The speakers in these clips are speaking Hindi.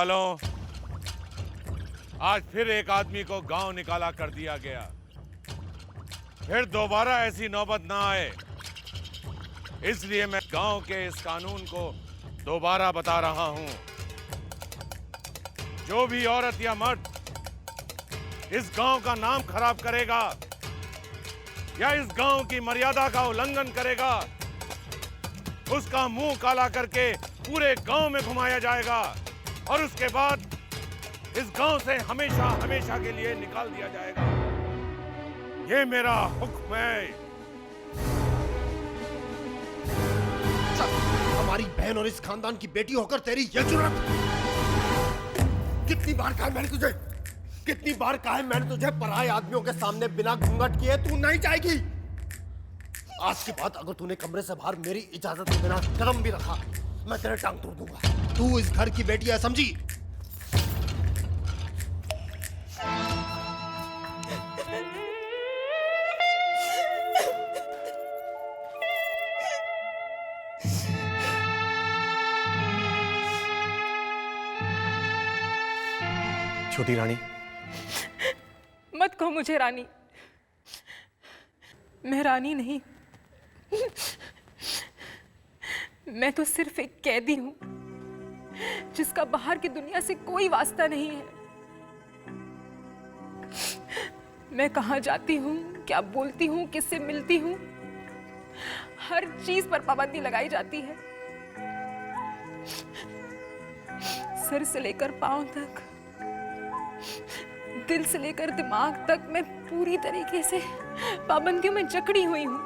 वालों, आज फिर एक आदमी को गांव निकाला कर दिया गया। फिर दोबारा ऐसी नौबत ना आए, इसलिए मैं गांव के इस कानून को दोबारा बता रहा हूं। जो भी औरत या मर्द इस गांव का नाम खराब करेगा या इस गांव की मर्यादा का उल्लंघन करेगा, उसका मुंह काला करके पूरे गांव में घुमाया जाएगा और उसके बाद इस गांव से हमेशा हमेशा के लिए निकाल दिया जाएगा। ये मेरा हुक्म है। हमारी बहन और इस खानदान की बेटी होकर तेरी ये जुर्रत! कितनी बार कहा मैंने तुझे, कितनी बार कहा है मैंने तुझे, पराये आदमियों के सामने बिना घूंघट किए तू नहीं जाएगी। आज के बाद अगर तूने कमरे से बाहर मेरी इजाजत के बिना कदम भी रखा, मैं तेरे टांग तोड़ दूंगा। तू इस घर की बेटी है, समझी? छोटी रानी, मत कहो मुझे रानी। मैं रानी नहीं, मैं तो सिर्फ एक कैदी हूं जिसका बाहर की दुनिया से कोई वास्ता नहीं है। मैं कहां जाती हूं, क्या बोलती हूं, किससे मिलती हूं, हर चीज पर पाबंदी लगाई जाती है। सर से लेकर पांव तक, दिल से लेकर दिमाग तक मैं पूरी तरीके से पाबंदियों में जकड़ी हुई हूं।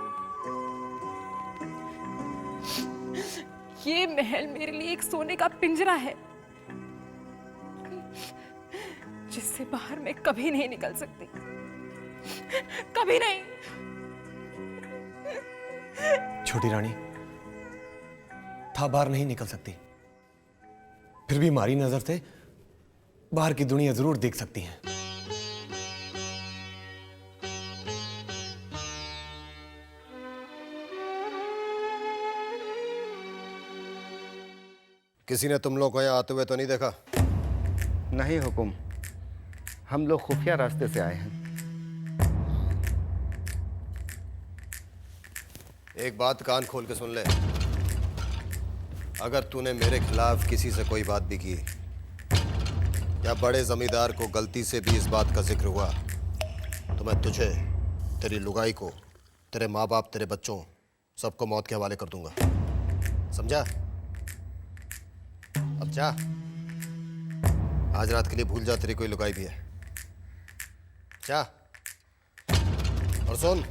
ये महल मेरे लिए एक सोने का पिंजरा है जिससे बाहर मैं कभी नहीं निकल सकती, कभी नहीं। छोटी रानी, था बाहर नहीं निकल सकती, फिर भी हमारी नजर से बाहर की दुनिया जरूर देख सकती हैं। किसी ने तुम लोग को यहाँ आते हुए तो नहीं देखा? नहीं हुकुम, हम लोग खुफिया रास्ते से आए हैं। एक बात कान खोल के सुन ले, अगर तूने मेरे खिलाफ किसी से कोई बात भी की या बड़े जमींदार को गलती से भी इस बात का जिक्र हुआ तो मैं तुझे, तेरी लुगाई को, तेरे माँ बाप, तेरे बच्चों सबको मौत के हवाले कर दूंगा। समझा? अब जा, आज रात के लिए भूल जा तेरी कोई लुगाई भी है। जा, और सुन,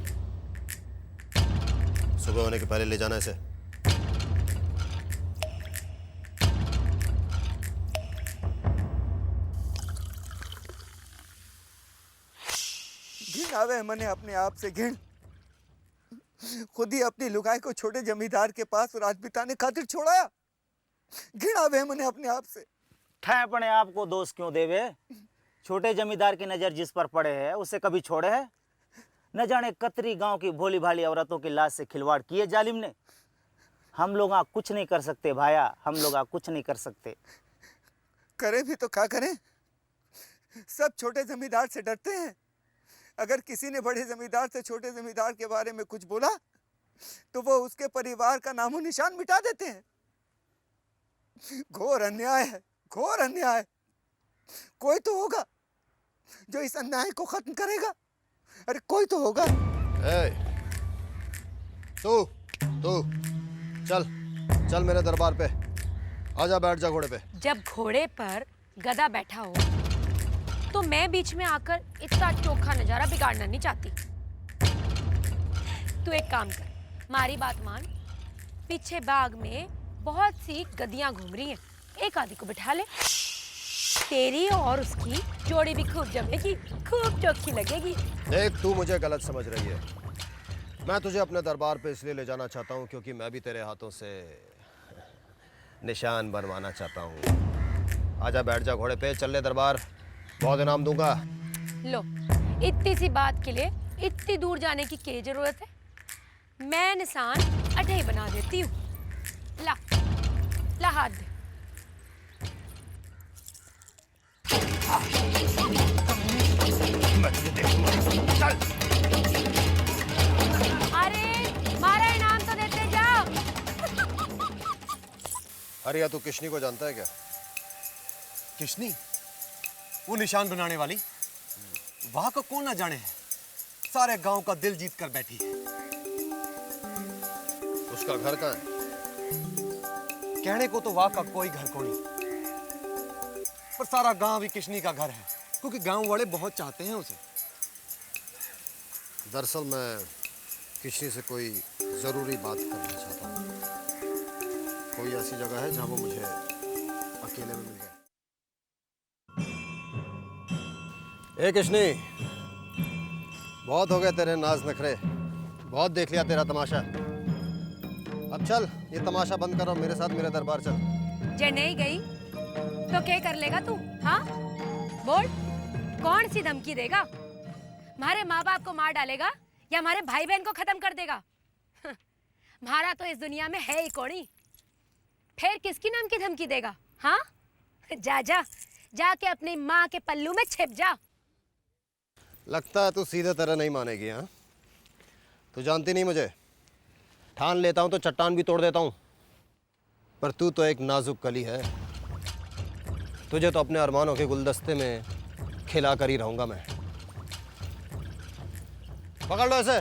सुबह होने के पहले ले जाना इसे। घिन आवे मने अपने आप से घिन। खुद ही अपनी लुगाई को छोटे जमींदार के पास रात बिताने खातिर छोड़ाया। घिन आवे मने अपने आप से। थे अपने आप को दोस्त क्यों देवे? छोटे जमींदार की नजर जिस पर पड़े है उसे कभी छोड़े है? न जाने कतरी गांव की भोली भाली औरतों की लाश से खिलवाड़ किए जालिम ने। हम लोग कुछ नहीं कर सकते भाया, हम लोग कुछ नहीं कर सकते। करे भी तो क्या करें, सब छोटे जमींदार से डरते हैं। अगर किसी ने बड़े जमींदार से छोटे जमींदार के बारे में कुछ बोला तो वो उसके परिवार का नामो निशान मिटा देते हैं। घोर अन्याय है, घोर अन्याय। कोई तो होगा जो इस अन्याय को खत्म करेगा। अरे कोई तो होगा। तू चल चल मेरे दरबार पे आजा, बैठ जा घोड़े पे। जब घोड़े पर गधा बैठा हो तो मैं बीच में आकर इतना चोखा नजारा बिगाड़ना नहीं चाहती। तू एक काम कर, हमारी बात मान, पीछे बाग में बहुत सी गधियां घूम रही हैं, एक आदि को बिठा ले। तेरी और उसकी जोड़ी भी खूब जमेगी, खूब चोखी लगेगी। देख, तू मुझे गलत समझ रही है। मैं तुझे अपने दरबार पे इसलिए ले जाना चाहता हूँ क्योंकि मैं भी तेरे हाथों से निशान बनवाना चाहता हूँ। आजा, बैठ जा घोड़े पे, चल ले दरबार, बहुत इनाम दूंगा। लो, इतनी सी बात के लिए इतनी दूर जाने की क्या जरूरत है? मैं निशान अठे ही बना देती हूँ। ला ला हाथ दे। मैं तुझे देखूंगा। चल। अरे मारा इनाम तो देते जाओ। अरे या तू किशनी को जानता है क्या? किशनी? वो निशान बनाने वाली? वहां का कौन ना जाने है। सारे गांव का दिल जीत कर बैठी है। उसका घर कहाँ है? कहने को तो वहां का कोई घर को नहीं, पर सारा गांव ही किशनी का घर है, क्योंकि गांव वाले बहुत चाहते हैं उसे। दरअसल मैं किशनी से कोई जरूरी बात करना चाहता हूँ। कोई ऐसी जगह है जहां वो मुझे अकेले में मिल जाए? ए किशनी, बहुत हो गए तेरे नाज नखरे, बहुत देख लिया तेरा तमाशा। अब चल ये तमाशा बंद कर और मेरे साथ मेरे दरबार चल। जे नहीं गई तो क्या कर लेगा तू? हाँ बोल, कौन सी धमकी देगा? हमारे माँ बाप को मार डालेगा या हमारे भाई बहन को खत्म कर देगा? हमारा तो इस दुनिया में है ही कौड़ी, फिर किसकी नाम की धमकी देगा? हाँ जा जा, जाके अपनी माँ के पल्लू में छिप जा। लगता है तू सीधे तरह नहीं मानेगी। हाँ, तू जानती नहीं मुझे, ठान लेता हूं तो चट्टान भी तोड़ देता हूं, पर तू तो एक नाजुक कली है। तुझे तो अपने अरमानों के गुलदस्ते में खिला कर ही रहूंगा मैं। पकड़ लो इसे।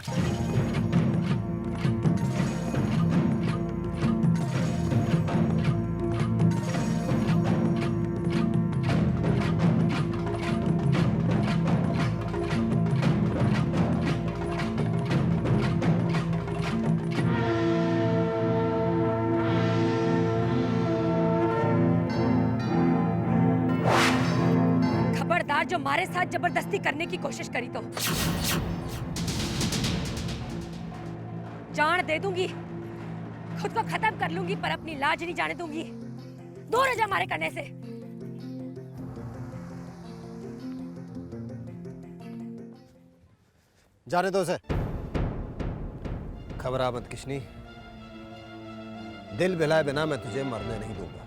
खबरदार जो हमारे साथ जबरदस्ती करने की कोशिश करी तो जान दे दूंगी, खुद को खत्म कर लूंगी, पर अपनी लाज नहीं जाने दूंगी। दूर रह जा हमारे करने से। जाने दो उसे। घबरा मत किशनी, दिल बहलाए बिना मैं तुझे मरने नहीं दूंगा,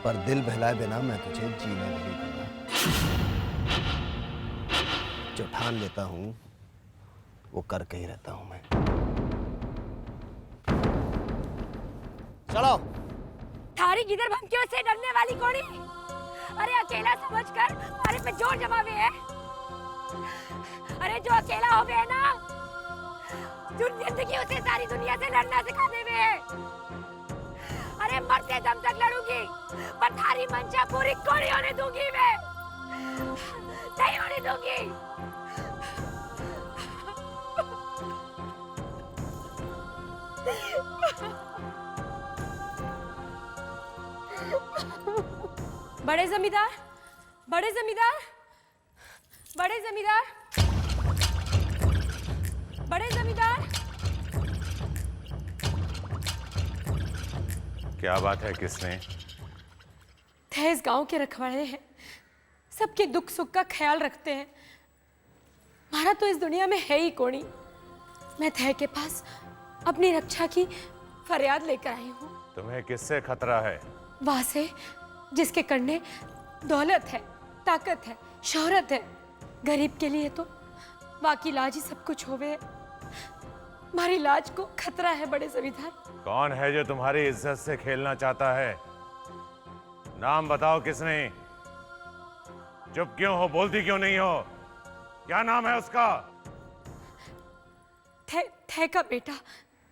पर दिल बहलाए बिना मैं तुझे जीने नहीं दूंगा। जो ठान लेता हूं वो करके ही रहता हूं मैं। चलो। थारी गिदर भमकियों से डरने वाली कौड़ी? अरे अकेला समझकर हमारे पे जोर जमावे है। अरे जो अकेला हो गया ना, जो जिंदगी उसे सारी दुनिया से लड़ना सिखा देवे है। अरे मरते दम तक लड़ूंगी, पर थारी मंशा पूरी कोड़ी होने दूंगी मैं, नहीं होने दूंगी। बड़े जमींदार, बड़े जमींदार, बड़े जमींदार, बड़े जमींदार। क्या बात है? किसने? थे इस गांव के रखवाले हैं, सबके दुख सुख का ख्याल रखते हैं। हमारा तो इस दुनिया में है ही कोनी। मैं थे के पास अपनी रक्षा की फरियाद लेकर आई हूँ। तुम्हें किससे खतरा है? वहां से जिसके करने दौलत है, ताकत है, शोहरत है। गरीब के लिए तो बाकी लाज ही सब कुछ होवे। हमारी लाज को खतरा है बड़े जमींदार। कौन है जो तुम्हारी इज्जत से खेलना चाहता है? नाम बताओ किसने? चुप क्यों हो? बोलती क्यों नहीं हो? क्या नाम है उसका? थे का बेटा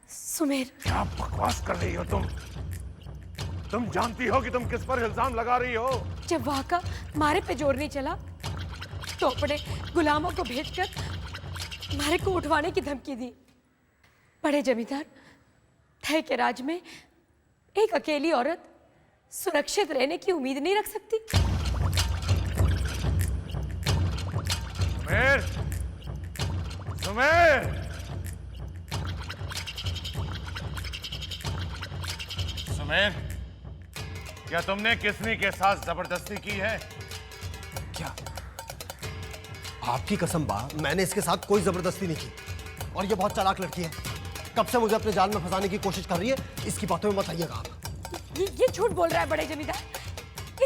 सुमेर। क्या बकवास कर रही हो तुम? तुम जानती हो कि तुम किस पर इल्जाम लगा रही हो? जब वहां का मारे पे जोर नहीं चला तो अपने गुलामों को भेजकर मारे को उठवाने की धमकी दी। बड़े जमींदार, थे के राज में एक अकेली औरत सुरक्षित रहने की उम्मीद नहीं रख सकती। सुमेर, सुमेर, सुमेर, क्या तुमने किसनी के साथ जबरदस्ती की है? क्या? आपकी कसम बा, मैंने इसके साथ कोई जबरदस्ती नहीं की। और ये बहुत चालाक लड़की है, कब से मुझे अपने जाल में फंसाने की कोशिश कर रही है। इसकी बातों में मत आइएगा आप। ये झूठ बोल रहा है बड़े जमींदार।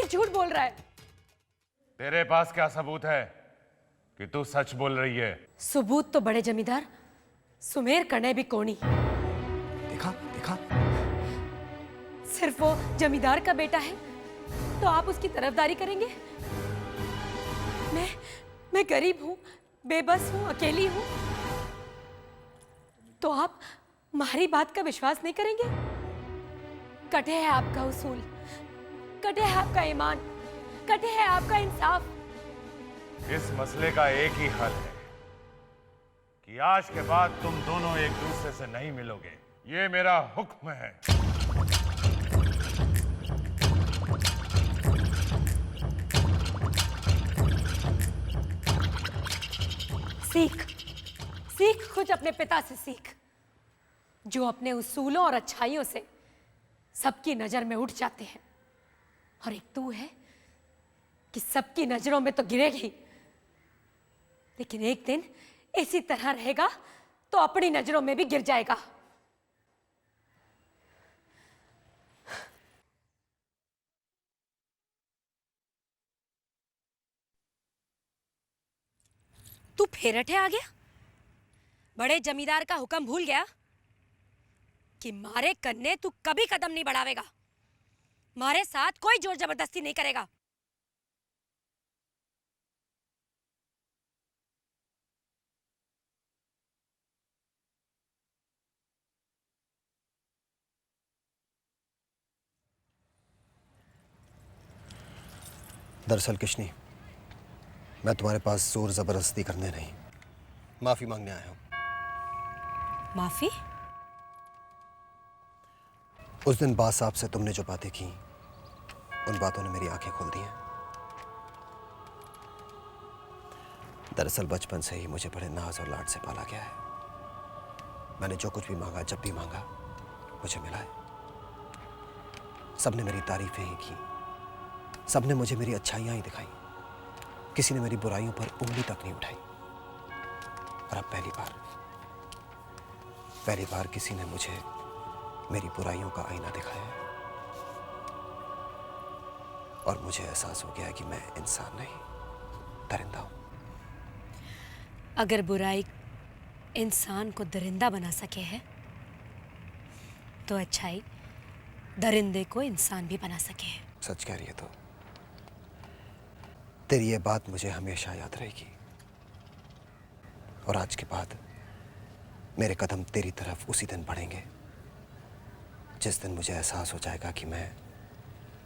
ये झूठ बोल रहा है। तेरे पास क्या सबूत है कि तू सच बोल रही है? सबूत तो बड़े जमींदार सुमेर कने भी कोनी। देखा देखा, सिर्फ वो जमींदार का बेटा है तो आप उसकी तरफदारी करेंगे? मैं गरीब हूं, बेबस हूं, अकेली हूं, तो आप हमारी बात का विश्वास नहीं करेंगे? कटे है आपका उसूल, कटे है आपका ईमान, कटे है आपका इंसाफ। इस मसले का एक ही हल है कि आज के बाद तुम दोनों एक दूसरे से नहीं मिलोगे। ये मेरा हुक्म है। सीख कुछ अपने पिता से सीख, जो अपने उसूलों और अच्छाइयों से सबकी नजर में उठ जाते हैं। और एक तू है कि सबकी नजरों में तो गिरेगी, लेकिन एक दिन इसी तरह रहेगा तो अपनी नजरों में भी गिर जाएगा। तू फेरठे आ गया? बड़े जमींदार का हुक्म भूल गया कि मारे कन्ने तू कभी कदम नहीं बढ़ावेगा, मारे साथ कोई जोर जबरदस्ती नहीं करेगा। दरअसल किशनी, मैं तुम्हारे पास जोर जबरदस्ती करने नहीं, माफी मांगने आया हूं। माफी? उस दिन बास साहब से तुमने जो बातें की, उन बातों ने मेरी आंखें खोल दी हैं। दरअसल बचपन से ही मुझे बड़े नाज और लाड से पाला गया है। मैंने जो कुछ भी मांगा, जब भी मांगा, मुझे मिला है। सबने मेरी तारीफें ही की, सबने मुझे मेरी अच्छाइयां ही दिखाई, किसी ने मेरी बुराइयों पर उंगली तक नहीं उठाई। और अब पहली बार किसी ने मुझे मेरी बुराइयों का आईना दिखाया है। और मुझे एहसास हो गया कि मैं इंसान नहीं, दरिंदा हूं। अगर बुराई इंसान को दरिंदा बना सके है, तो अच्छाई दरिंदे को इंसान भी बना सके है। सच कह रही है तो तेरी ये बात मुझे हमेशा याद रहेगी। और आज के बाद मेरे कदम तेरी तरफ उसी दिन बढ़ेंगे जिस दिन मुझे एहसास हो जाएगा कि मैं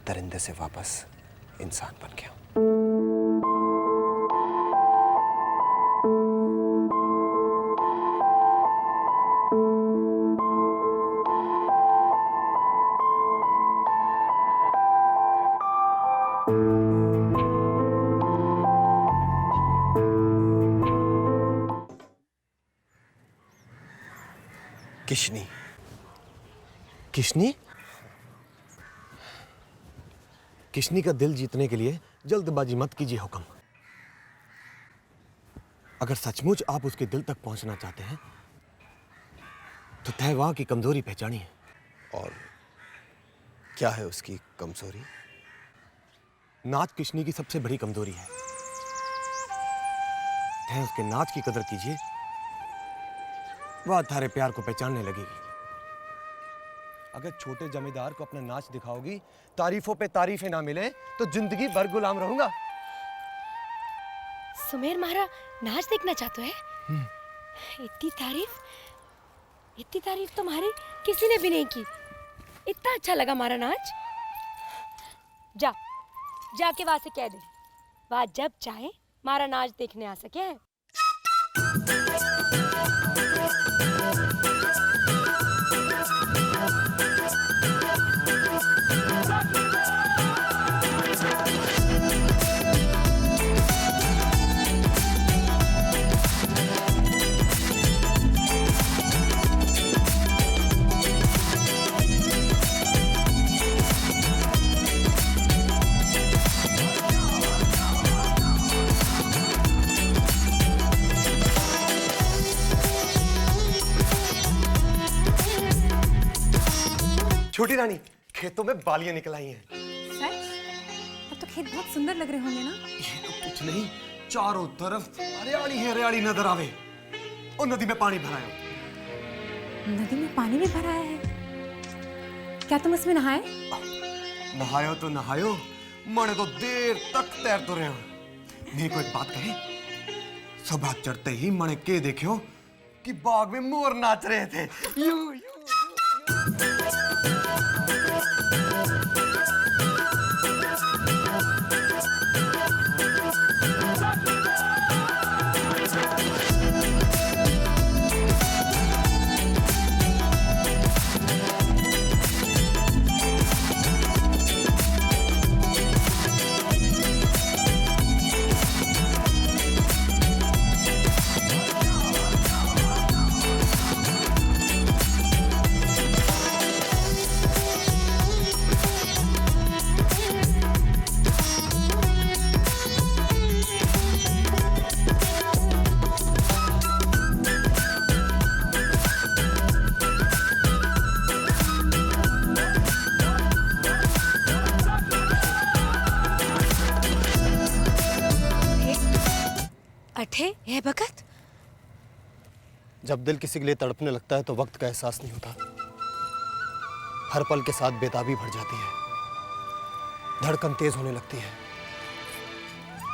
दरिंदे से वापस इंसान बन गया हूं। किशनी, किशनी? किशनी का दिल जीतने के लिए जल्दबाजी मत कीजिए हुक्म। अगर सचमुच आप उसके दिल तक पहुंचना चाहते हैं तो तहवाह की कमजोरी पहचानिए। और क्या है उसकी कमजोरी? नाच किशनी की सबसे बड़ी कमजोरी है। तह उसके नाच की कदर कीजिए, वह थारे प्यार को पहचानने लगेगी। अगर छोटे जमींदार को अपना नाच दिखाओगी, तारीफों पे तारीफें ना मिले तो जिंदगी भर गुलाम रहूंगा। सुमेर मारा नाच देखना चाहते है? इतनी तारीफ तुम्हारी किसी ने भी नहीं की। इतना अच्छा लगा मारा नाच। जाके वहां से कह दे, वहां जब चाहे मारा नाच देखने आ सके है। छोटी रानी, खेतों में बालियां निकल आई हैं। सच? तो खेत बहुत सुंदर लग रहे होंगे ना? ये तो कुछ नहीं, चारों तरफ हरियाली ही हरियाली नजर आवे। और नदी में पानी भरा है। नदी में पानी भी भरा है? क्या तुम इसमें नहाए? नहायो तो नहायो, मने तो देर तक तैरते रहे हो। मेरे को एक बात कहे, सुबह चढ़ते ही मने के देखो कि बाग में मोर नाच रहे थे। You you, you, you. अठे है भगत। जब दिल किसी के लिए तड़पने लगता है तो वक्त का एहसास नहीं होता। हर पल के साथ बेताबी बढ़ जाती है, धड़कन तेज होने लगती है,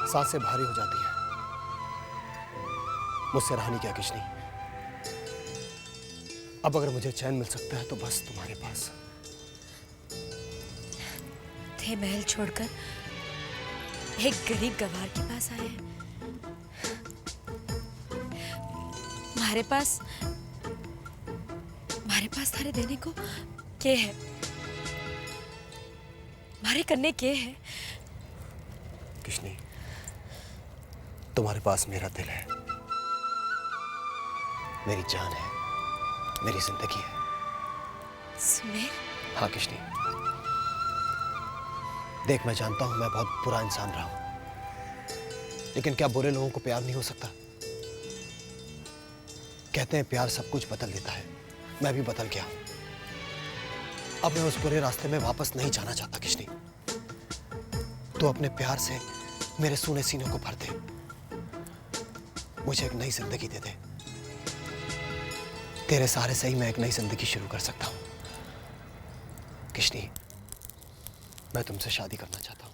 सांसें भारी हो जाती हैं। मुझसे रहा नहीं क्या किशनी। अब अगर मुझे चैन मिल सकता है तो बस तुम्हारे पास। थे महल छोड़कर एक गरीब गवार के पास आए हैं। हमारे पास थारे देने को के है, हमारे करने के है। किशनी, तुम्हारे पास मेरा दिल है, मेरी जान है, मेरी जिंदगी है। सुमेर? हाँ किशनी, देख मैं जानता हूं मैं बहुत बुरा इंसान रहा हूं, लेकिन क्या बुरे लोगों को प्यार नहीं हो सकता? कहते हैं प्यार सब कुछ बदल देता है। मैं भी बदल गया हूं। अब मैं उस बुरे रास्ते में वापस नहीं जाना चाहता किशनी। तो अपने प्यार से मेरे सूने सीने को भर दे, मुझे एक नई जिंदगी दे दे। तेरे सहारे से ही मैं एक नई जिंदगी शुरू कर सकता हूं। किशनी, मैं तुमसे शादी करना चाहता हूं।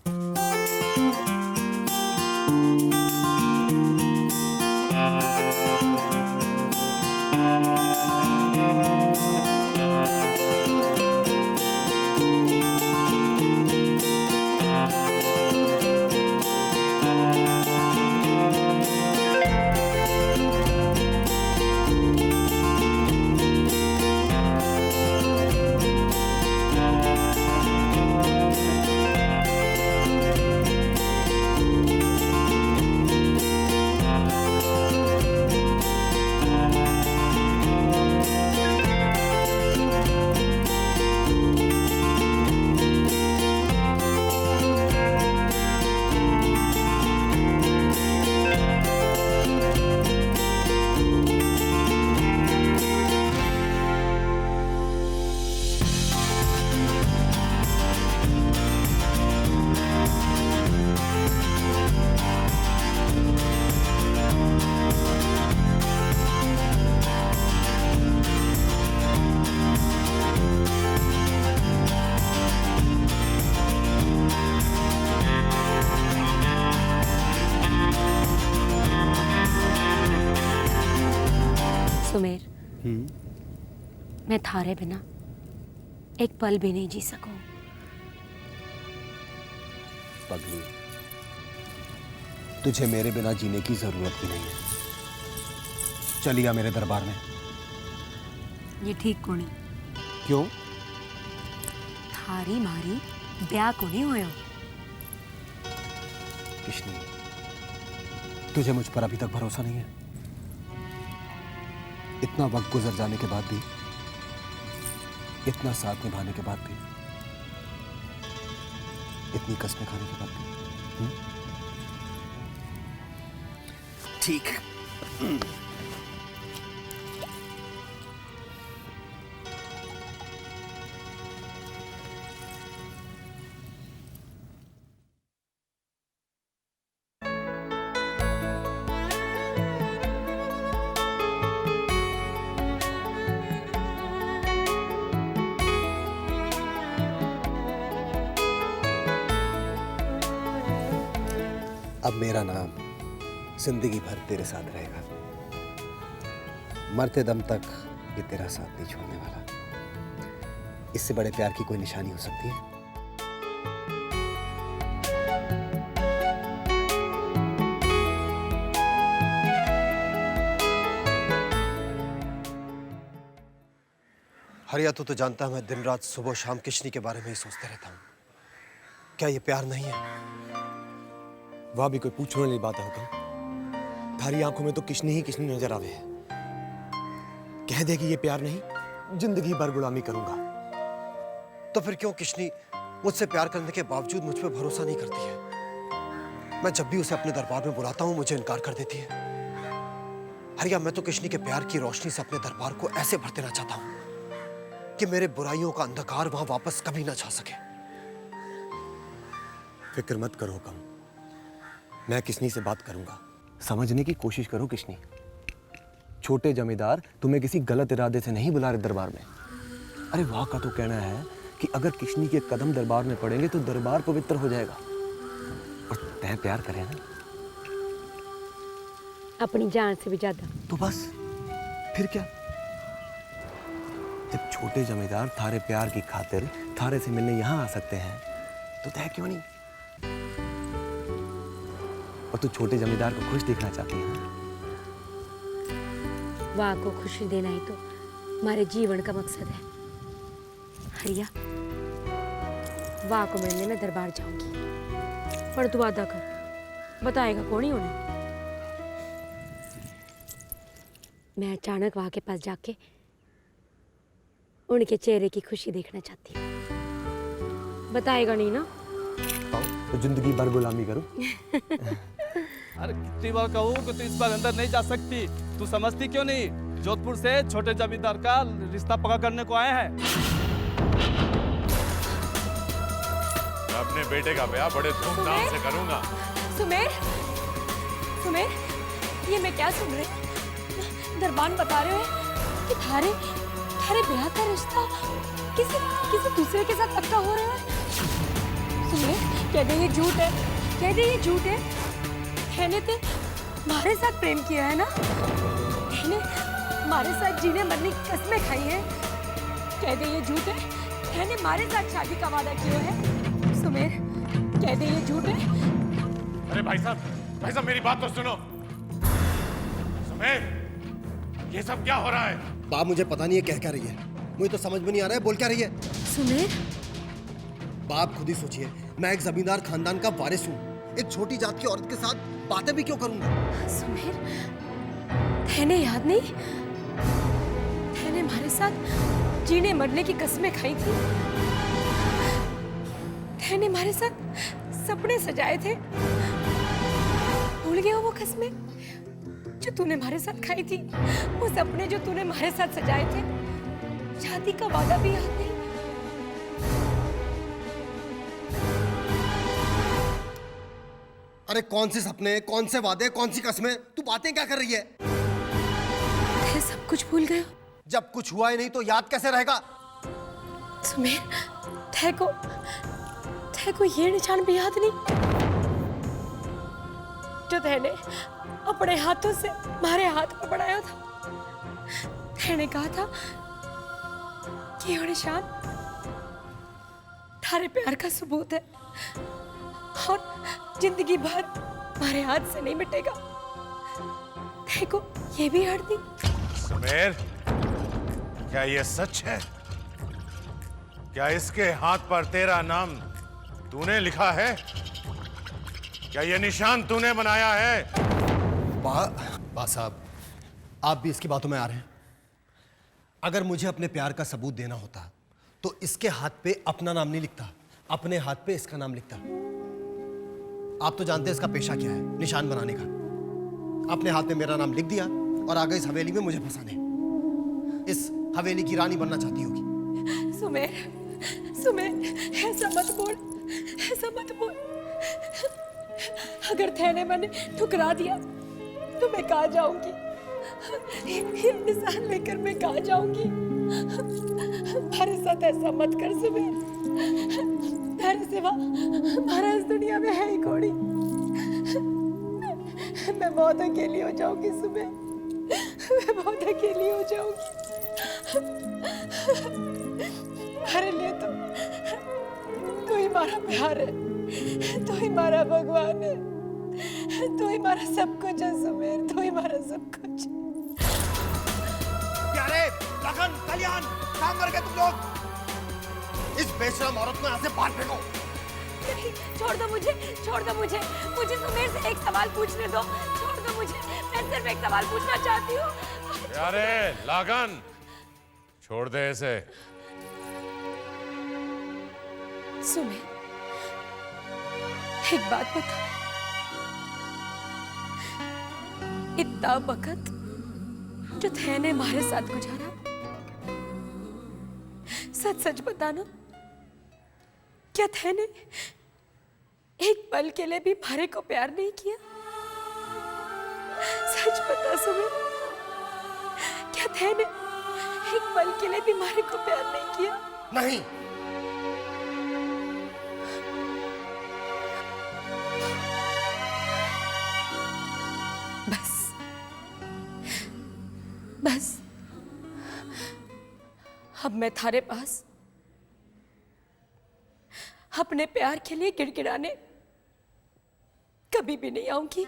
सुमेर, मैं थारे बिना एक पल भी नहीं जी सकूं। पगली, तुझे मेरे बिना जीने की जरूरत भी नहीं है। चलिए मेरे दरबार में। ये ठीक कोनी। क्यों? थारी मारी ब्याह को नहीं होयो। किशनी, तुझे मुझ पर अभी तक भरोसा नहीं है? इतना वक्त गुजर जाने के बाद भी, इतना साथ निभाने के बाद भी, इतनी कस्में खाने के बाद भी। ठीक है। अब मेरा नाम जिंदगी भर तेरे साथ रहेगा। मरते दम तक ये तेरा साथ नहीं छोड़ने वाला। इससे बड़े प्यार की कोई निशानी हो सकती है? हरिया, तू तो जानता है मैं दिन रात सुबह शाम किशनी के बारे में ही सोचते रहता हूँ। क्या ये प्यार नहीं है? वह भी कोई पूछने वाली बात है हुक्म। थारी आंखों में तो किशनी ही किशनी नजर आवे है। कह दे कि ये प्यार नहीं, जिंदगी भर गुलामी करूंगा। तो फिर क्यों किशनी मुझसे प्यार करने के बावजूद मुझ पर भरोसा नहीं करती है? मैं जब भी उसे अपने दरबार में बुलाता हूँ मुझे इनकार कर देती है। हरिया, मैं तो किशनी के प्यार की रोशनी से अपने दरबार को ऐसे भर देना चाहता हूँ कि मेरे बुराइयों का अंधकार वहां वापस कभी ना छा सके। फिक्र मत करो हुक्म, मैं किशनी से बात करूंगा। समझने की कोशिश करो किशनी। छोटे जमींदार तुम्हें किसी गलत इरादे से नहीं बुला रहे दरबार में। अरे वाह का तो कहना है कि अगर किशनी के कदम दरबार में पड़ेंगे तो दरबार पवित्र हो जाएगा। और तय प्यार करे ना, अपनी जान से भी ज्यादा। तो बस फिर क्या? जब छोटे जमींदार थारे प्यार की खातिर थारे से मिलने यहां आ सकते हैं तो तय क्यों नहीं? और तू छोटे जमींदार को खुश देखना चाहती है ना? वाह को खुशी देना ही तो हमारे जीवन का मकसद है। हरिया, वाह को मिलने में दरबार जाऊंगी, पर तू वादा कर, बताएगा कौन ही उन्हें? मैं अचानक वाह के पास जाके उनके चेहरे की खुशी देखना चाहती हूँ। बताएगा नहीं ना? तो जिंदगी भर गुलामी करूं। अरे कितनी बार कहूँ कि तू इस बार अंदर नहीं जा सकती, तू समझती क्यों नहीं? जोधपुर से छोटे जमींदार का रिश्ता पक्का करने को आए हैं। मैं अपने बेटे का ब्याह बड़े धूमधाम से करूंगा। सुमेर, सुमेर, ये मैं क्या सुन रही? दरबान बता रहे हो कि थारे ब्याह का रिश्ता किसी दूसरे के साथ पक्का हो रहा है। सुमेर, कह दे ये झूठ है, कह दे ये झूठ है। मैंने तो हमारे साथ प्रेम किया है ना, मैंने हमारे साथ जीने मरने की कसमें खाई हैं। कह दे ये झूठ है, मैंने हमारे साथ शादी का वादा किया है। सुमेर, कह दे ये झूठ है। अरे भाई साहब मेरी बात तो सुनो। सुमेर, ये सब क्या हो रहा है? बाप, मुझे पता नहीं है कह क्या रही है। मुझे तो समझ में नहीं आ रहा है बोल क्या रही है। सुमेर, बाप खुद ही सोचिए, मैं एक जमींदार खानदान का वारिस हूँ। एक छोटी जात की औरत के साथ बातें भी क्यों करूंगा? सुमेर, तेने याद नहीं? तेने हमारे साथ जीने मरने की कसमें खाई थी। तेने हमारे साथ सपने सजाए थे। भूल गए हो वो कसमें जो तूने हमारे साथ खाई थी? वो सपने जो तूने हमारे साथ सजाए थे? शादी का वादा भी याद नहीं? अरे कौन से सपने, कौन से वादे, कौन सी कस्में? तू बातें क्या कर रही है? ते सब कुछ भूल गए हो? जब कुछ हुआ ही नहीं तो याद कैसे रहेगा? सुमेर, ते को ये निशान भी याद नहीं जो तेने अपने हाथों से हमारे हाथ पर बढ़ाया था? तेने कहा था कि ये निशान थारे प्यार का सबूत है और जिंदगी भर हमारे हाथ से नहीं मिटेगा। देखो ये भी याद नहीं? सुमेर, क्या ये सच है? क्या इसके हाथ पर तेरा नाम तूने लिखा है? क्या ये निशान तूने बनाया है? बा साहब, आप भी इसकी बातों में आ रहे हैं। अगर मुझे अपने प्यार का सबूत देना होता तो इसके हाथ पे अपना नाम नहीं लिखता, अपने हाथ पे इसका नाम लिखता। आप तो जानते हैं इसका पेशा क्या है, निशान बनाने का। अपने हाथ में मेरा नाम लिख दिया और आ गई इस हवेली में मुझे फंसाने। इस हवेली की रानी बनना चाहती होगी। सुमेर, सुमेर, ऐसा मत बोल, ऐसा मत बोल। अगर तेने मैंने ठुकरा दिया तो मैं कहाँ जाऊंगी? ये निशान लेकर मैं कहाँ जाऊंगी? हमारे साथ ऐसा मत कर सुमेर। तेरे सिवा हमारा इस दुनिया में है ही कोई। मैं बहुत अकेली हो जाऊंगी सुबह, मैं बहुत अकेली हो जाऊंगी। हमारे लिए तू ही हमारा प्यार है, तू ही हमारा भगवान है, तू ही हमारा सब कुछ है सुमेर, तू ही हमारा सब कुछ। प्यारे, लगन, कल्याण, काम कर गए तुम लोग। इस बेशरम औरत को यहाँ से बाहर फेंको। नहीं, छोड़ दो मुझे, छोड़ दो मुझे, मुझे सुमेर से एक सवाल पूछने दो, छोड़ दो मुझे, मैं सिर्फ एक सवाल पूछना चाहती हूँ। अरे लगन, छोड़ दे इसे। सुमेर, एक बात बता, इतना वक्त जो थे ने हमारे साथ गुजारा, सच सच बताना, क्या थे ने एक पल के लिए भी हमारे को प्यार नहीं किया? सच बता सुमेर, क्या थे ने एक पल के लिए भी हमारे को प्यार नहीं किया? नहीं। बस अब मैं थारे पास अपने प्यार के लिए गिड़गिड़ाने कभी भी नहीं आऊंगी,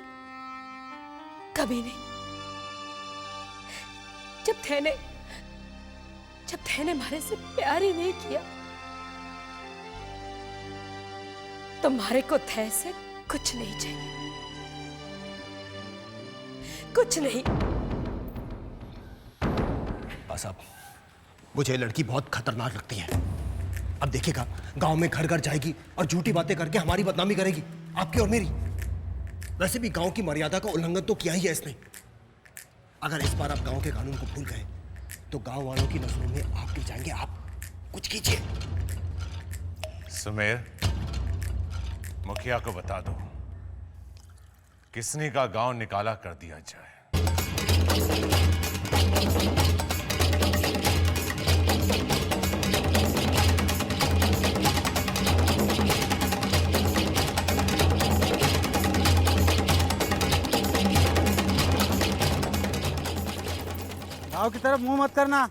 कभी नहीं। जब थे ने हमारे से प्यार ही नहीं किया, तो हमारे को थे से कुछ नहीं चाहिए, कुछ नहीं। साहब, मुझे लड़की बहुत खतरनाक लगती है। अब देखिएगा, गांव में घर घर जाएगी और झूठी बातें करके हमारी बदनामी करेगी, आपकी और मेरी। वैसे भी गांव की मर्यादा का उल्लंघन तो किया ही है इसने। अगर इस बार आप गांव के कानून को भूल गए तो गांव वालों की नजरों में आप गिर जाएंगे। आप कुछ कीजिए। सुमेर, मुखिया को बता दो, किसनी का गांव निकाला कर दिया जाए। गाँव की तरफ मुंह मत करना।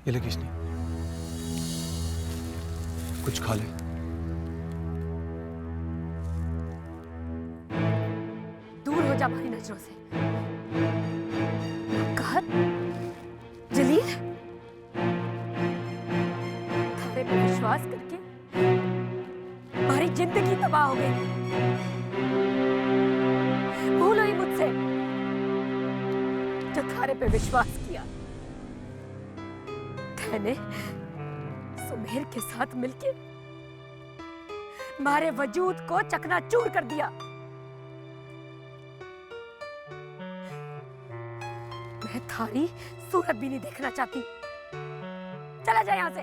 ये ले किसने, कुछ खा ले। दूर हो जा हमारी नजरों से। कहत, जलील, थारे पे विश्वास करके हमारी जिंदगी तबाह हो गई। भूलो ही मुझसे जो थारे पे विश्वास किया। मैंने सुमेर के साथ मिलके हमारे वजूद को चकनाचूर कर दिया। मैं थारी सूरत भी नहीं देखना चाहती। चला जाए यहाँ से,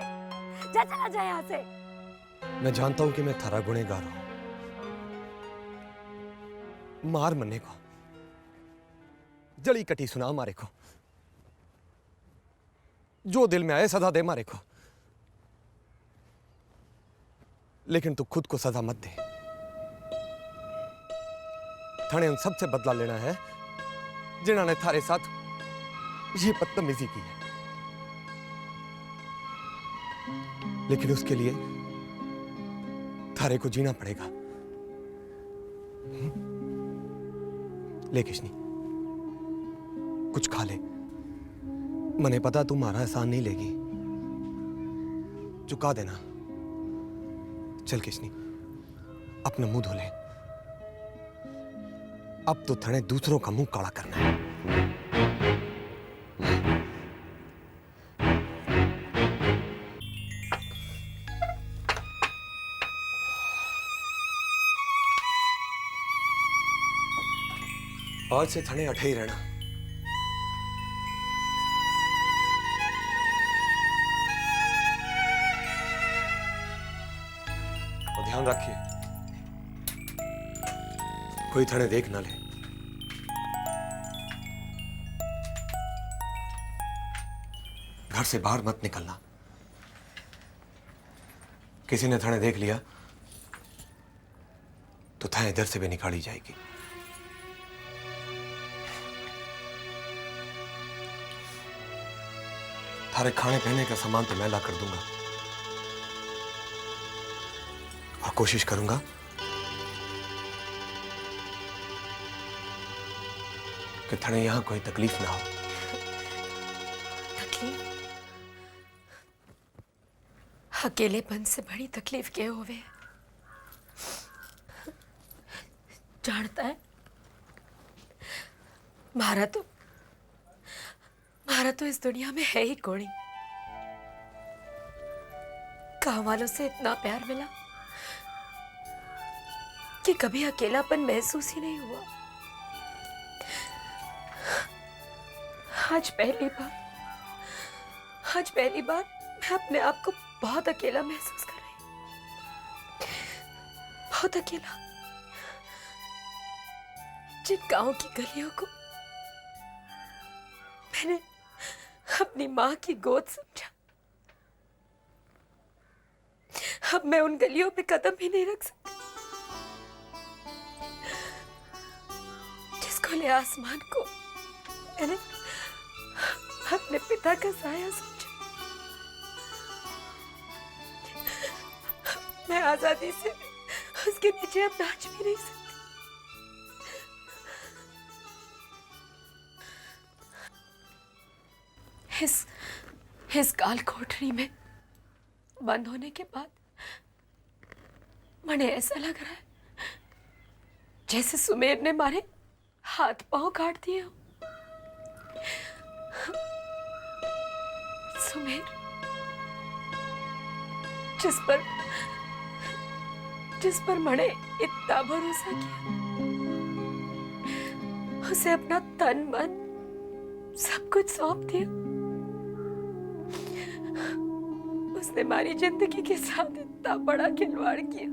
चला जाए यहाँ से। मैं जानता हूं कि मैं थारा गुनहगार हूं। मार मरने को, जड़ी कटी सुना मारे को, जो दिल में आए सजा दे मारे को, लेकिन तू खुद को सजा मत दे। थाने उन सबसे बदला लेना है जिन्होंने थारे साथ ये बदतमीजी की है, लेकिन उसके लिए थारे को जीना पड़ेगा। ले किशनी, कुछ खा ले। मने पता तू मारा एहसान नहीं लेगी, चुका देना। चल किशनी, अपना मुंह धो ले। अब तो थने दूसरों का मुंह काला करना है। आज से थने अठे ही रहना। और ध्यान रखिए, कोई थने देख ना ले। घर से बाहर मत निकलना। किसी ने थने देख लिया तो थाने इधर से भी निकाली जाएगी। थारे खाने पीने का सामान तो मैं ला कर दूंगा, और कोशिश करूंगा कि थाने यहां कोई तकलीफ ना हो। तकलीफ? अकेलेपन से बड़ी तकलीफ क्या होवे? जानता है, मारा तो इस दुनिया में है ही कोई। गाँव वालों से इतना प्यार मिला कि कभी अकेलापन महसूस ही नहीं हुआ। आज पहली बार मैं अपने आप को बहुत अकेला महसूस कर रही हूँ। बहुत अकेला। जिन गांव की गलियों को मैंने अपनी माँ की गोद समझा, अब मैं उन गलियों पे कदम भी नहीं रख सकती। जिस खुले आसमान को मैंने अपने पिता का साया समझा, मैं आजादी से उसके नीचे अब नाच भी नहीं सकती। इस काल कोठरी में बंद होने के बाद मुझे ऐसा लग रहा है जैसे सुमेर ने मारे हाथ पांव काट दिए हो। सुमेर, जिस पर मैंने इतना भरोसा किया, उसे अपना तन मन सब कुछ सौंप दिया। उसने हमारी जिंदगी के साथ इतना बड़ा खिलवाड़ किया,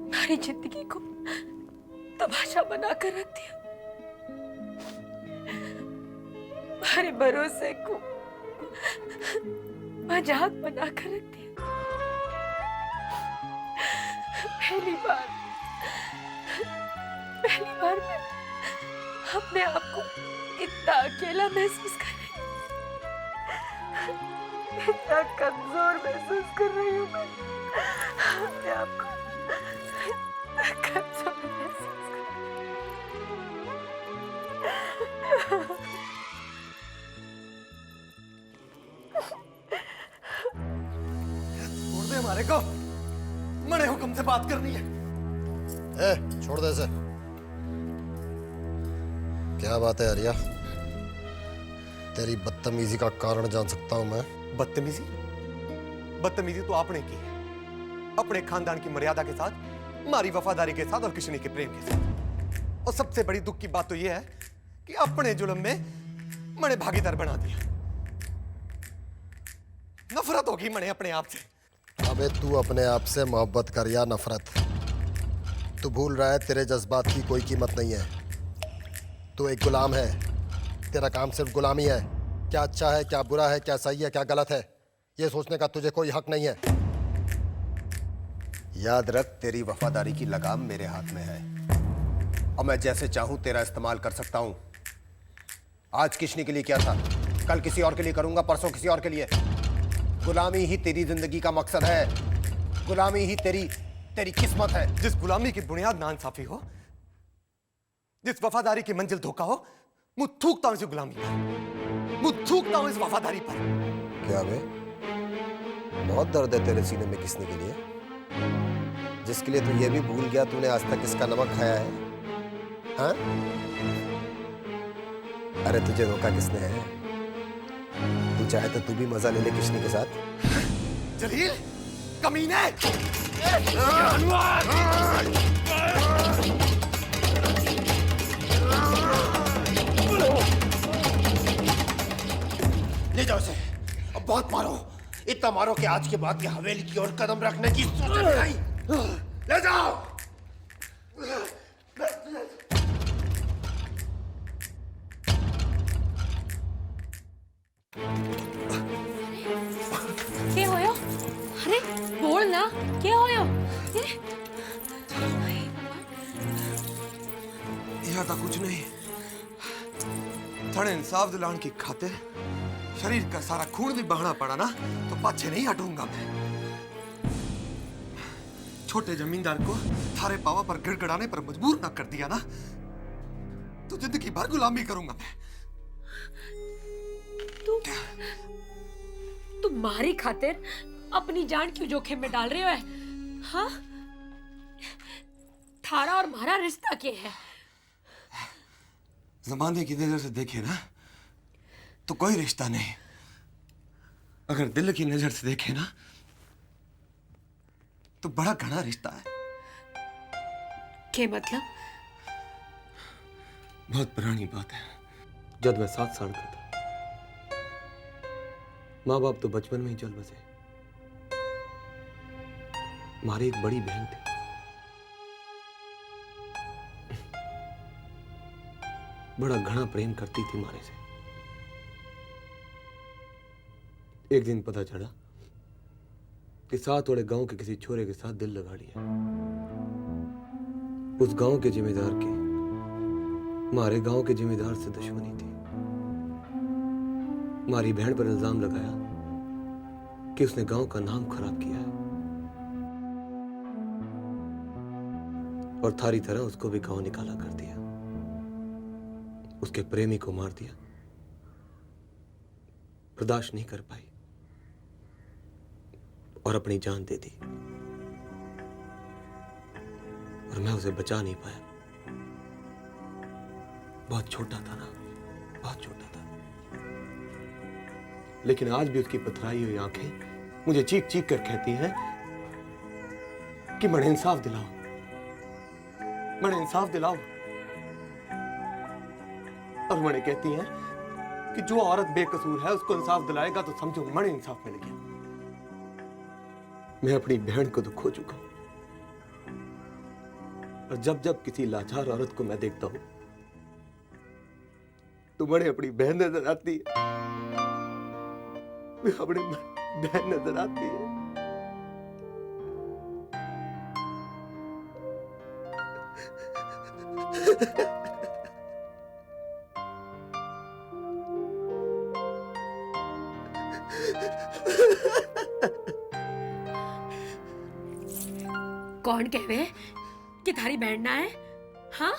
हमारी जिंदगी को तमाशा बनाकर रख दिया, हमारे भरोसे को मजाक बनाकर रख दिया। पहली बार मैं अपने आप को इतना अकेला महसूस कर रही हूँ, इतना कमजोर महसूस कर रही हूँ। मैं अपने आप को इतना कमजोर महसूस कर रही हूँ। छोड़ दे हमारे को, मने हुक्म से बात करनी है। छोड़ दे इसे। क्या बात है आर्या? तेरी बदतमीजी का कारण जान सकता हूं मैं? बदतमीजी तो आपने की है, अपने खानदान की मर्यादा के साथ, हमारी वफादारी के साथ और किशनी के प्रेम के साथ। और सबसे बड़ी दुख की बात तो यह है कि अपने जुल्म में मैंने भागीदार बना दिया। नफरत होगी मैंने अपने आप से। अबे तू अपने आप से मोहब्बत कर या नफरत, तू भूल रहा है तेरे जज्बात की कोई कीमत नहीं है। तू एक गुलाम है, तेरा काम सिर्फ गुलामी है। क्या अच्छा है, क्या बुरा है, क्या सही है, क्या गलत है, ये सोचने का तुझे कोई हक नहीं है। याद रख, तेरी वफादारी की लगाम मेरे हाथ में है और मैं जैसे चाहूं तेरा इस्तेमाल कर सकता हूं। आज किशनी के लिए किया था, कल किसी और के लिए करूंगा, परसों किसी और के लिए। गुलामी ही तेरी जिंदगी का मकसद है। गुलामी ही तेरी किस्मत है। जिस गुलामी की बुनियाद नाइंसाफी हो, जिस वफादारी की मंजिल धोखा हो, मुंह थूकता हूं इस गुलामी पर, मुंह थूकता हूं इस वफादारी पर। क्या बे, बहुत दर्द है तेरे सीने में किसने के लिए, जिसके लिए तू ये भी भूल गया तूने आज तक किसका नमक खाया है? हाँ? अरे तुझे रोका किसने है? तू चाहे तो तू भी मजा ले ले किशनी के साथ। जलील, कमीने! ले जाओ इसे, अब बहुत मारो, इतना मारो कि आज के बाद ये हवेली की ओर कदम रखने की सोच नहीं। ले जाओ। क्या होयो? अरे बोल ना, क्या होयो? यह था कुछ नहीं, थोड़े इंसाफ दिलाने की खातिर शरीर का सारा खून भी बहाना पड़ा ना तो पाछे नहीं हटूंगा मैं। छोटे जमींदार को थारे पावा पर गिड़गिड़ाने पर मजबूर ना कर दिया ना तो जिंदगी भर गुलामी करूंगा मैं। तुम्हारी खातिर अपनी जान क्यों जोखिम में डाल रहे हो? हाँ? थारा और हमारा रिश्ता क्या है? जमाने की नजर से देखे ना तो कोई रिश्ता नहीं, अगर दिल की नजर से देखे ना तो बड़ा घना रिश्ता है। क्या मतलब? बहुत पुरानी बात है। जब मैं 7 साल का था, माँ बाप तो बचपन में ही चल बसे। हमारी एक बड़ी बहन थी, बड़ा घना प्रेम करती थी मारे से। एक दिन पता चला कि साथ वाले गांव के किसी छोरे के साथ दिल लगा लिया। उस गांव के जिम्मेदार की हमारे गांव के जिम्मेदार से दुश्मनी थी। हमारी बहन पर इल्जाम लगाया कि उसने गांव का नाम खराब किया है और थारी तरह उसको भी गांव निकाला कर दिया। उसके प्रेमी को मार दिया। बर्दाश्त नहीं कर पाई और अपनी जान दे दी और मैं उसे बचा नहीं पाया। बहुत छोटा था ना, बहुत छोटा था, लेकिन आज भी उसकी पथराई हुई आंखें मुझे चीख चीख कर कहती हैं कि मैंने इंसाफ दिलाओ, मैंने इंसाफ दिलाओ। और मैंने कहती हैं कि जो औरत बेकसूर है उसको इंसाफ दिलाएगा तो समझो मैंने इंसाफ मिल गया। मैं अपनी बहन को तो खो चुका हूं और जब जब किसी लाचार औरत को मैं देखता हूं तो मैंने अपनी बहन नजर आती है, मैं अपनी बहन नजर आती है। कौन कहवे कि थारी बहन ना है? हाँ?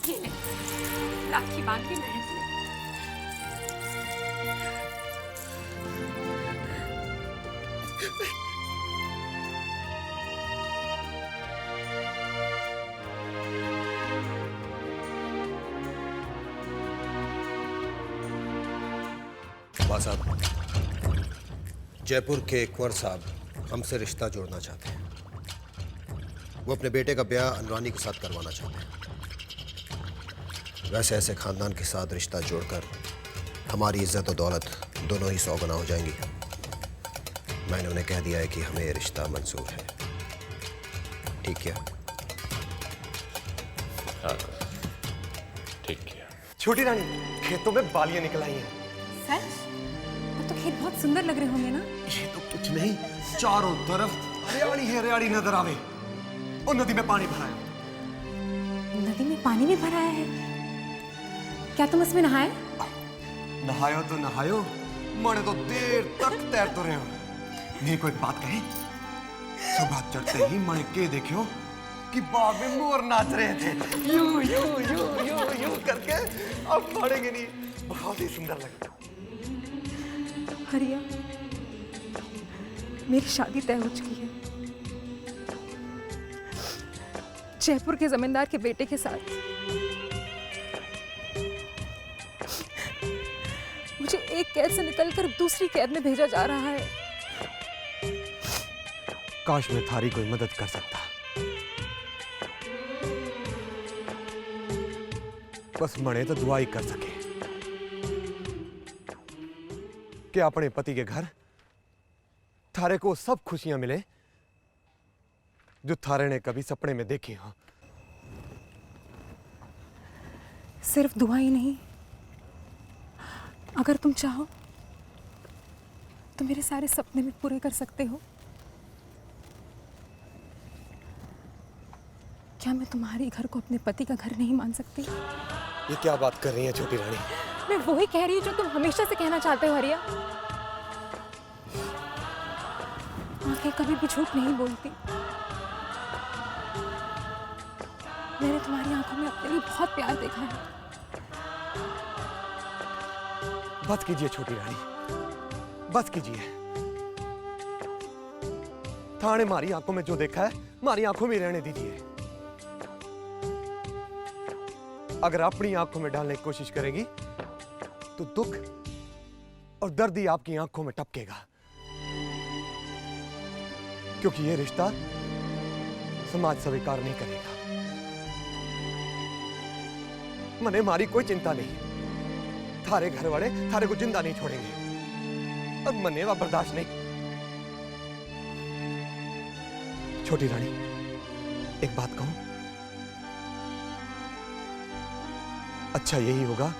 ये ले, राखी बांध के बहन से। साहब, जयपुर के कुंवर साहब हमसे रिश्ता जोड़ना चाहते हैं। वो अपने बेटे का ब्याह अनुरानी के साथ करवाना चाहते हैं। वैसे ऐसे खानदान के साथ रिश्ता जोड़कर हमारी इज्जत और दौलत दोनों ही 100 गुना हो जाएंगी। मैंने उन्हें कह दिया है कि हमें ये रिश्ता मंजूर है। ठीक किया? हाँ, ठीक किया। छोटी रानी, खेतों में बालियां निकल आई हैं। सच? अब तो खेत बहुत सुंदर लग रहे होंगे ना? ये तो कुछ नहीं, चारों तरफ हरियाली ही हरियाली नजर आवे। और नदी में पानी भरा है। नदी में पानी भी भरा है? क्या तुम उसमें नहाए? नहायो तो नहायो, मने तो देर तक तैरते रहे हो। मेरे को एक बात कही, सुबह चढ़ते ही मने के देखियो कि बाग में मोर नाच रहे थे, you you you you you करके। अब पड़ेंगे नहीं, बहुत ही सुंदर लगा। हरिया, मेरी शादी तय हो चुकी है जयपुर के जमींदार के बेटे के साथ। मुझे एक कैद से निकलकर दूसरी कैद में भेजा जा रहा है। काश मैं थारी कोई मदद कर सकता। बस मने तो दुआ ही कर सके कि अपने पति के घर थारे को सब खुशियां मिले जो थारे ने कभी सपने में देखी हो। सिर्फ दुआ ही नहीं, अगर तुम चाहो तो मेरे सारे सपने भी पूरे कर सकते हो। क्या मैं तुम्हारे घर को अपने पति का घर नहीं मान सकती? ये क्या बात कर रही है छोटी रानी? मैं वही कह रही हूँ जो तुम हमेशा से कहना चाहते हो हरिया। आंखें कभी भी झूठ नहीं बोलती। मैंने तुम्हारी आंखों में अपने लिए बहुत प्यार देखा है। बस कीजिए छोटी रानी, बस कीजिए। थाने मारी आंखों में जो देखा है मारी आंखों में रहने दीजिए। अगर अपनी आंखों में डालने की कोशिश करेगी तो दुख और दर्द ही आपकी आंखों में टपकेगा, क्योंकि यह रिश्ता समाज स्वीकार नहीं करेगा। मने मारी कोई चिंता नहीं, थारे घर वाले थारे को जिंदा नहीं छोड़ेंगे और मने वा बर्दाश्त नहीं। छोटी रानी, एक बात कहूं, अच्छा यही होगा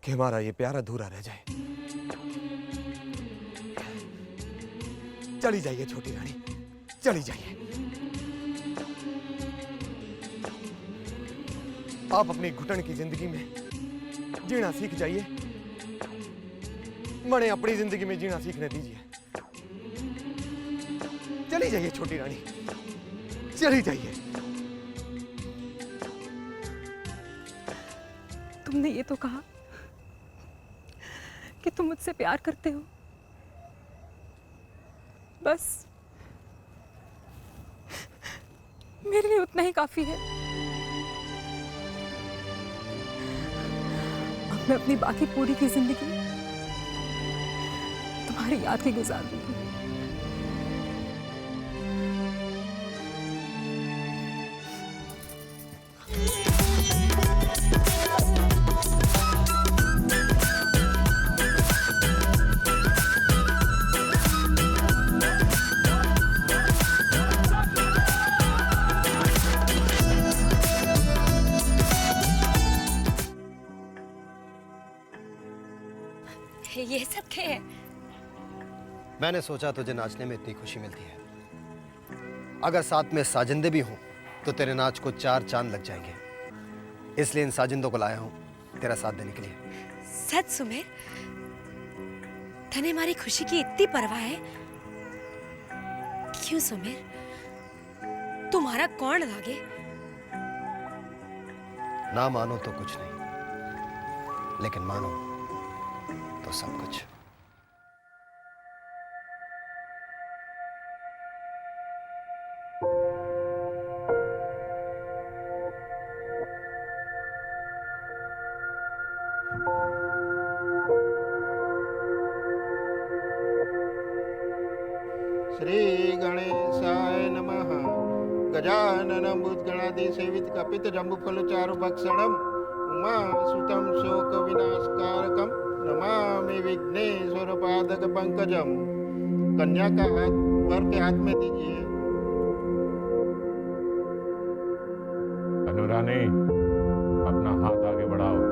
कि हमारा ये प्यार अधूरा रह जाए। चली जाइए छोटी रानी, चली जाइए। आप अपनी घुटन की जिंदगी में जीना सीख जाइए, मने अपनी जिंदगी में जीना सीखने दीजिए। चली जाइए छोटी रानी, चली जाइए। तुमने ये तो कहा कि तुम मुझसे प्यार करते हो, बस मेरे लिए उतना ही काफी है। अब मैं अपनी बाकी पूरी की जिंदगी तुम्हारी याद ही गुजार दूंगी। ये सब क्या है? मैंने सोचा तुझे नाचने में इतनी खुशी मिलती है, अगर साथ में साजिंदे भी हों तो तेरे नाच को 4 चांद लग जाएंगे। इसलिए इन साजिंदों को लाया हूं तेरा साथ देने के लिए। सच सुमेर, तने हमारी खुशी की इतनी परवाह है? क्यों सुमेर, तुम्हारा कौन लागे? ना मानो तो कुछ नहीं, लेकिन मानो तो सब कुछ। श्री गणेशाय नमः। गजाननं भूतगणाधिसेवित कपित जम्बुफल चारुभक्षणम् उमा सुतं शोक विनाशकारकं नमामि विघ्नेश्वर पादक पंकजम। कन्या का हाथ वर के हाथ में दीजिए। अनुरानी, अपना हाथ आगे बढ़ाओ।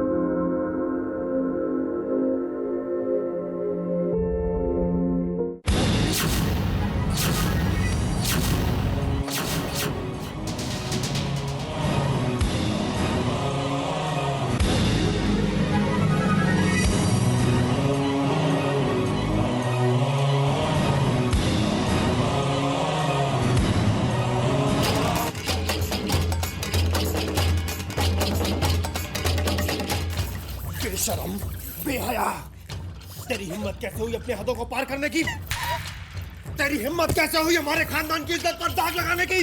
बेहया, तेरी हिम्मत कैसे हुई अपने हदों को पार करने की? तेरी हिम्मत कैसे हुई हमारे खानदान की इज्जत पर दाग लगाने की?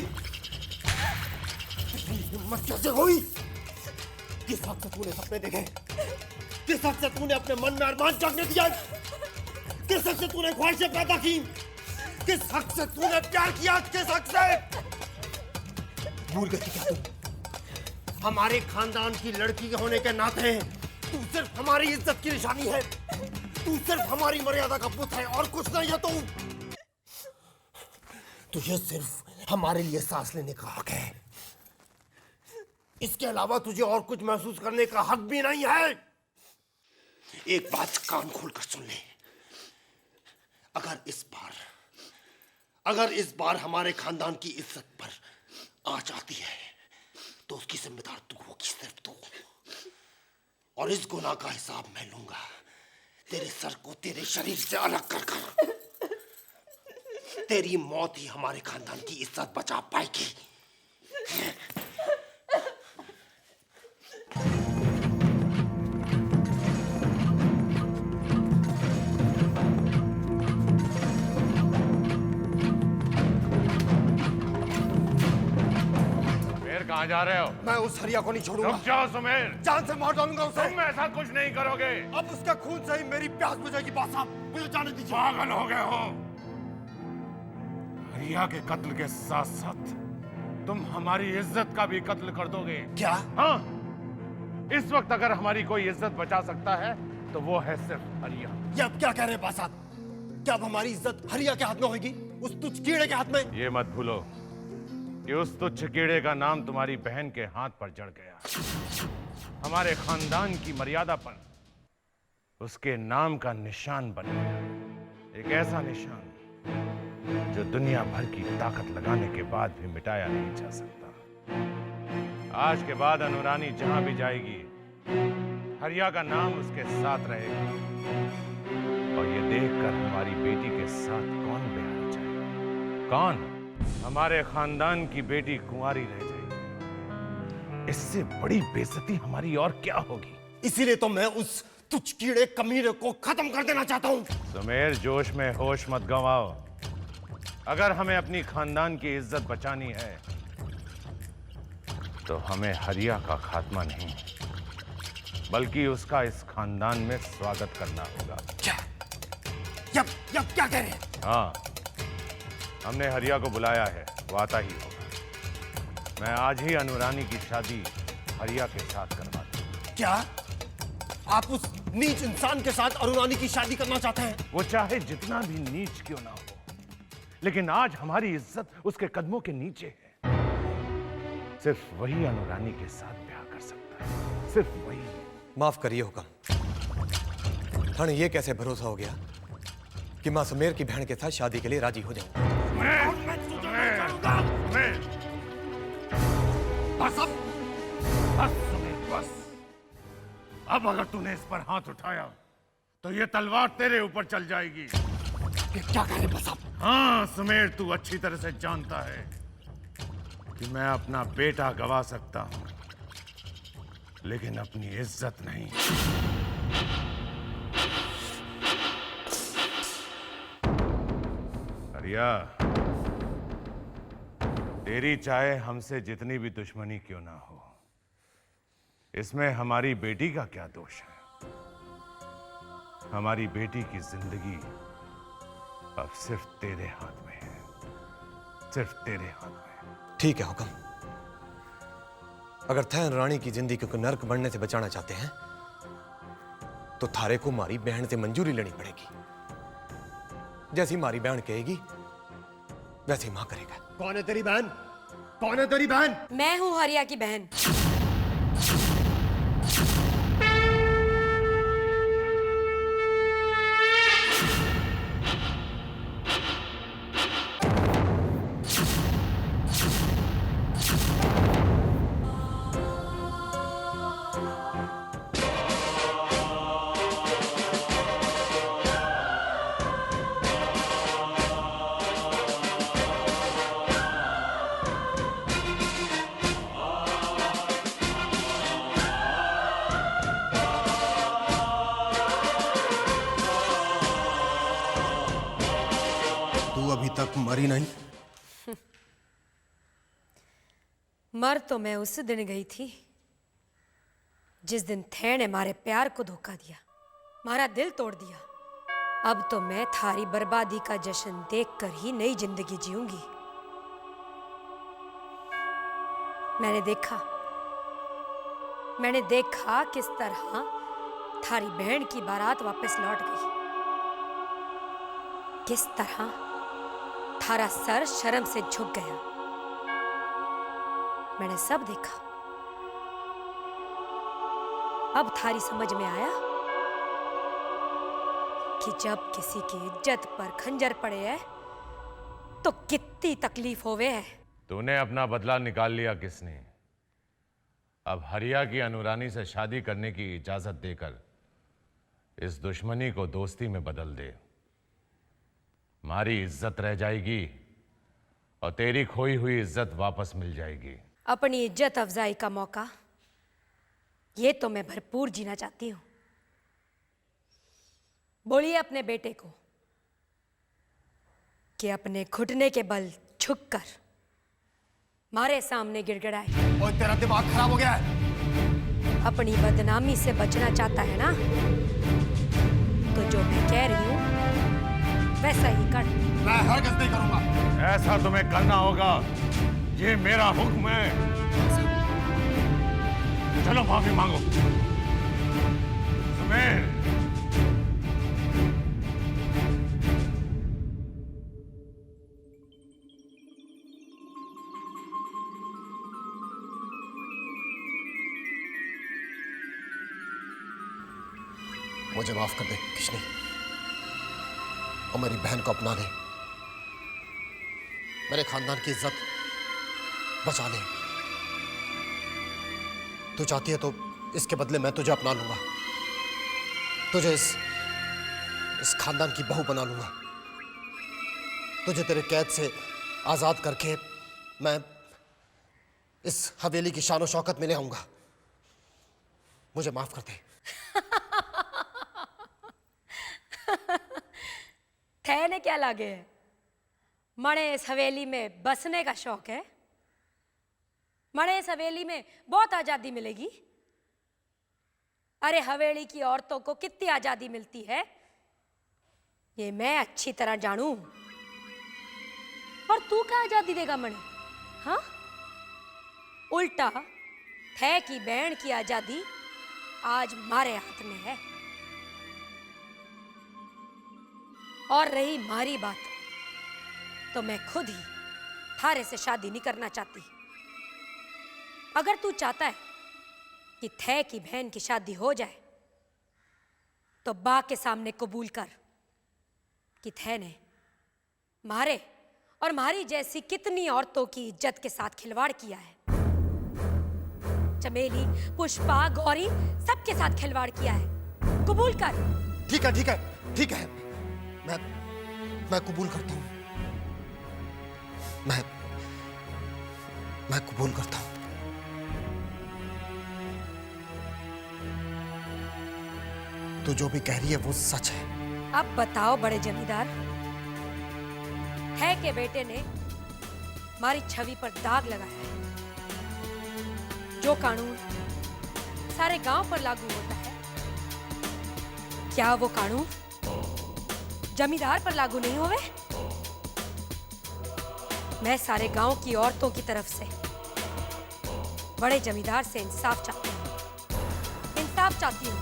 तेरी हिम्मत कैसे हुई? किस हद से तूने सपने देखे? किस हद से तूने अपने मन में अरमान जगने दिया? किस हद से तूने ख्वाहिशें पैदा की? किस हद से तूने प्यार किया? किस हद से? भूल गई क्या तू? हमारे खानदान की लड़की होने के नाते तू सिर्फ हमारी इज्जत की निशानी है। तू सिर्फ हमारी मर्यादा का पुत है और कुछ नहीं है। तुझे सिर्फ हमारे लिए सांस लेने का हक है। इसके अलावा तुझे और कुछ महसूस करने का हक भी नहीं है। एक बात कान खोलकर सुन ले, अगर इस बार हमारे खानदान की इज्जत पर आंच आती है तो उसकी जिम्मेदार तू होगी, सिर्फ तू। और इस गुनाह का हिसाब मैं लूंगा, तेरे सर को तेरे शरीर से अलग कर कर। तेरी मौत ही हमारे खानदान की इज्जत बचा पाएगी। कहाँ जा रहे हो? मैं उस हरिया को नहीं छोड़ूंगा। रुक जाओ सुमेर, जान से मार डालूंगा उसे। तुम ऐसा कुछ नहीं करोगे। अब उसका खून से ही मेरी प्यास बुझेगी। बात साहब, मुझे जाने दीजिए। पागल हो गए हो? हरिया के कत्ल के साथ साथ तुम हमारी इज्जत का भी कत्ल कर दोगे। क्या? हाँ, इस वक्त अगर हमारी कोई इज्जत बचा सकता है तो वो है सिर्फ हरिया। ये अब क्या कह रहे हैं बात साहब? क्या अब हमारी इज्जत हरिया के हाथ में होगी, उस तुच्छ कीड़े के हाथ में? ये मत भूलो कि उस तुच्छ कीड़े का नाम तुम्हारी बहन के हाथ पर जड़ गया। हमारे खानदान की मर्यादा पर उसके नाम का निशान बन गया, एक ऐसा निशान जो दुनिया भर की ताकत लगाने के बाद भी मिटाया नहीं जा सकता। आज के बाद अनुरानी जहां भी जाएगी, हरिया का नाम उसके साथ रहेगा। और ये देखकर हमारी बेटी के साथ कौन ब्याह जाएगा? कौन? हमारे खानदान की बेटी कुंवारी रह जाएगी। इससे बड़ी बेइज्जती हमारी और क्या होगी? इसीलिए तो मैं उस तुच्छ कीड़े कमीने को खत्म कर देना चाहता हूँ। सुमेर, जोश में होश मत गंवाओ। अगर हमें अपनी खानदान की इज्जत बचानी है तो हमें हरिया का खात्मा नहीं बल्कि उसका इस खानदान में स्वागत करना होगा। क्या? यब क्या कह रहे हैं? हाँ, हमने हरिया को बुलाया है, वो आता ही होगा। मैं आज ही अनुरानी की शादी हरिया के साथ करवा दूंगा। क्या आप उस नीच इंसान के साथ अनुरानी की शादी करना चाहते हैं? वो चाहे जितना भी नीच क्यों ना हो, लेकिन आज हमारी इज्जत उसके कदमों के नीचे है। सिर्फ वही अनुरानी के साथ ब्याह कर सकता है, सिर्फ वही। माफ करिए हुक्म, थाने ये कैसे भरोसा हो गया कि मां सुमेर की बहन के साथ शादी के लिए राजी हो जाऊंगा? बस अब अगर तूने इस पर हाथ उठाया तो ये तलवार तेरे ऊपर चल जाएगी। क्या कह रहे बस आप? हाँ सुमेर, तू अच्छी तरह से जानता है कि मैं अपना बेटा गवा सकता हूं, लेकिन अपनी इज्जत नहीं। हरिया, तेरी चाहे हमसे जितनी भी दुश्मनी क्यों ना हो, इसमें हमारी बेटी का क्या दोष है? हमारी बेटी की जिंदगी अब सिर्फ तेरे हाथ में है, सिर्फ तेरे हाथ में। ठीक है हुक्म, अगर थैन रानी की जिंदगी को नर्क बनने से बचाना चाहते हैं तो थारे को मारी बहन से मंजूरी लेनी पड़ेगी। जैसी मारी बहन कहेगी वैसे मां करेगा। कौन है तेरी बहन? कौन है तेरी बहन? मैं हूं हरिया की बहन। तक मरी नहीं? मर तो मैं उस दिन गई थी जिस दिन थे ने मारे प्यार को धोखा दिया, मारा दिल तोड़ दिया। अब तो मैं थारी बर्बादी का जश्न देखकर ही नई जिंदगी जीऊंगी। मैंने देखा किस तरह थारी बहन की बारात वापस लौट गई, किस तरह थारा सर शर्म से झुक गया। मैंने सब देखा। अब थारी समझ में आया कि जब किसी की इज्जत पर खंजर पड़े है तो कितनी तकलीफ होवे है। तूने अपना बदला निकाल लिया किसने? अब हरिया की अनुरानी से शादी करने की इजाजत देकर इस दुश्मनी को दोस्ती में बदल दे। हमारी इज्जत रह जाएगी और तेरी खोई हुई इज्जत वापस मिल जाएगी। अपनी इज्जत अफजाई का मौका ये तो मैं भरपूर जीना चाहती हूं। बोलिए अपने बेटे को कि अपने घुटने के बल झुककर मारे सामने गिड़गिड़ाए। ओए, तेरा दिमाग खराब हो गया है। अपनी बदनामी से बचना चाहता है ना, तो जो मैं कह रही हूं वैसा ही कर। मैं हरगिज़ नहीं करूंगा। ऐसा तुम्हें करना होगा, ये मेरा हुक्म है। चलो माफी मांगो। सुमेर, मुझे माफ कर दे किशनी, और मेरी बहन को अपना ले। मेरे खानदान की इज्जत बचा ले। तू चाहती है तो इसके बदले मैं तुझे अपना लूंगा, तुझे इस खानदान की बहू बना लूंगा। तुझे तेरे कैद से आजाद करके मैं इस हवेली की शान और शौकत में ले आऊंगा। मुझे माफ कर दे। थे ने क्या लागे है? मणे इस हवेली में बसने का शौक है। मणे इस हवेली में बहुत आजादी मिलेगी। अरे हवेली की औरतों को कितनी आजादी मिलती है ये मैं अच्छी तरह जानूं। पर तू क्या आजादी देगा मणे? हाँ, उल्टा थे की बहन की आजादी आज मारे हाथ में है। और रही मारी बात, तो मैं खुद ही थारे से शादी नहीं करना चाहती। अगर तू चाहता है कि थे की बहन की शादी हो जाए तो बा के सामने कबूल कर कि थे ने मारे और मारी जैसी कितनी औरतों की इज्जत के साथ खिलवाड़ किया है। चमेली, पुष्पा, गौरी सबके साथ खिलवाड़ किया है। कबूल कर। ठीक है, ठीक है, ठीक है। मैं कबूल करता हूं। मैं कबूल करता हूं। तू जो भी कह रही है वो सच है। अब बताओ बड़े जमींदार, है के बेटे ने हमारी छवि पर दाग लगाया है। जो कानून सारे गांव पर लागू होता है, क्या वो कानून जमींदार पर लागू नहीं होवे? मैं सारे गांव की औरतों की तरफ से बड़े जमींदार से इंसाफ चाहती हूँ। इंसाफ चाहती हूँ।